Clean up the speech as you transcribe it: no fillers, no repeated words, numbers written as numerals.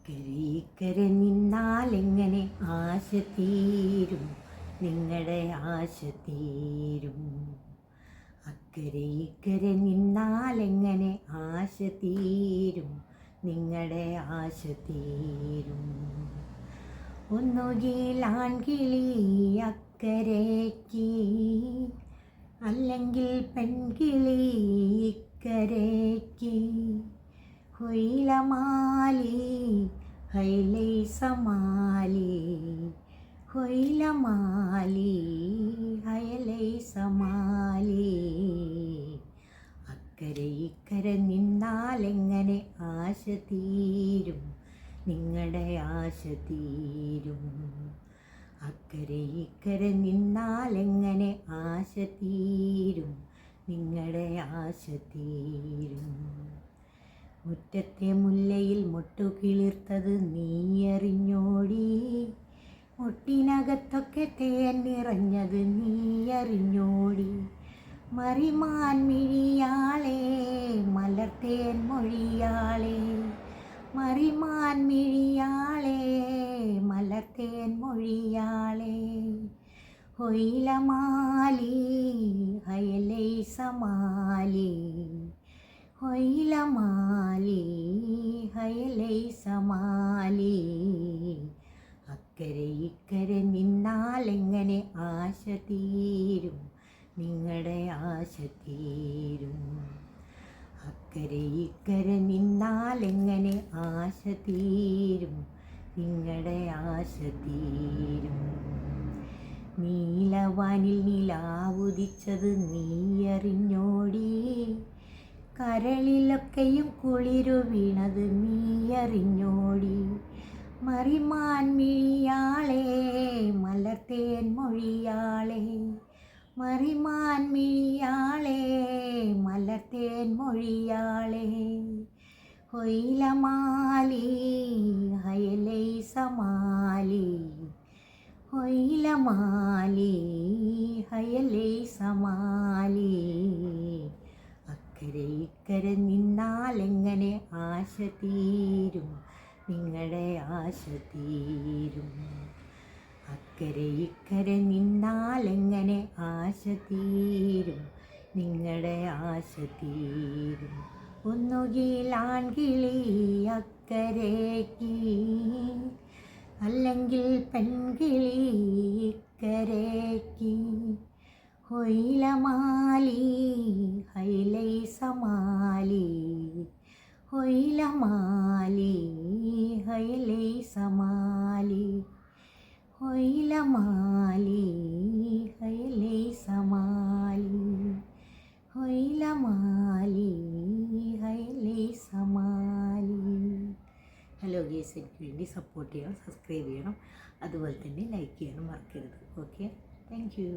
അക്കരെ നിന്നാലെങ്ങനെ ആശ തീരും, നിങ്ങളുടെ ആശ തീരും. അക്കരെ നിന്നാലെങ്ങനെ ആശ തീരും, നിങ്ങളുടെ ആശ തീരും. ഒന്നുകിൽ ആൺകിളി അക്കരയ്ക്ക്, അല്ലെങ്കിൽ പെൺകിളി ഇക്കരയ്ക്ക്. ഹൊയിലമാലി ഹൈലൈസമാലി, ഹൊയിലമാലി ഹൈലൈസമാലി. അക്കരെ ഇക്കരെ നിന്നാലെങ്ങനെ ആശ തീരും, നിങ്ങളുടെ ആശ തീരും. അക്കരെ ഇക്കരെ നിന്നാലെങ്ങനെ ആശ തീരും, നിങ്ങളുടെ ആശ തീരും. മുറ്റത്തെ മുല്ലയിൽ മൊട്ടുകിളിർത്തത് നീയറിഞ്ഞോടി, മുട്ടിനകത്തൊക്കെ തേൻ നിറഞ്ഞത് നീയറിഞ്ഞോടി. മറിമാൻ മിഴിയാളെ മലർത്തേൻ മൊഴിയാളെ, മറിമാൻ മിഴിയാളെ മലർത്തേൻ മൊഴിയാളെ. ഹൊയിലമാലി ഹൈലൈസമാലി, ഹൊയിലമാലി ഹൈലൈസമാലി. അക്കരെ ഇക്കരെ നിന്നാലെങ്ങനെ ആശ തീരും, നിങ്ങളുടെ ആശ തീരും. അക്കരെ ഇക്കരെ നിന്നാലെങ്ങനെ ആശ തീരും, നിങ്ങളുടെ ആശ തീരും. നീലവാനിൽ നിലാവുദിച്ചത് നീയറിഞ്ഞോടി, കരളിലൊക്കെയും കുളിരു വീണത് നീയറിഞ്ഞോടി. മറിമാൻ മിഴിയാളെ മലർത്തേൻ മൊഴിയാളെ, മറിമാൻ മിഴിയാളെ മലർത്തേൻ മൊഴിയാളെ. ഹൊയിലമാലി ഹൈലൈസമാലി, ഹൊയിലമാലി ഹൈലൈസമാലി. അക്കരെ ഇക്കരെ നിന്നാലെങ്ങനെ ആശ തീരും, നിങ്ങളുടെ ആശ തീരും. അക്കരെ ഇക്കരെ നിന്നാലെങ്ങനെ ആശ തീരും, നിങ്ങളുടെ ആശ തീരും. ഒന്നുകിൽ ആൺകിളി അക്കരയ്ക്ക്, അല്ലെങ്കിൽ പെൺകിളി ഇക്കരയ്ക്ക്. ഹൊയിലമാലി ഹൈലൈസമാലി, ഹൊയിലമാലി ഹൈലൈസമാലി, ഹൊയിലമാലി ഹൈലൈസമാലി, ഹൊയിലമാലി ഹൈലൈസമാലി. ഹലോ ഗേസ്, എനിക്ക് വേണ്ടി സപ്പോർട്ട് ചെയ്യണം, സബ്സ്ക്രൈബ് ചെയ്യണം, അതുപോലെ തന്നെ ലൈക്ക് ചെയ്യണം മറക്കരുത്. Okay, thank you.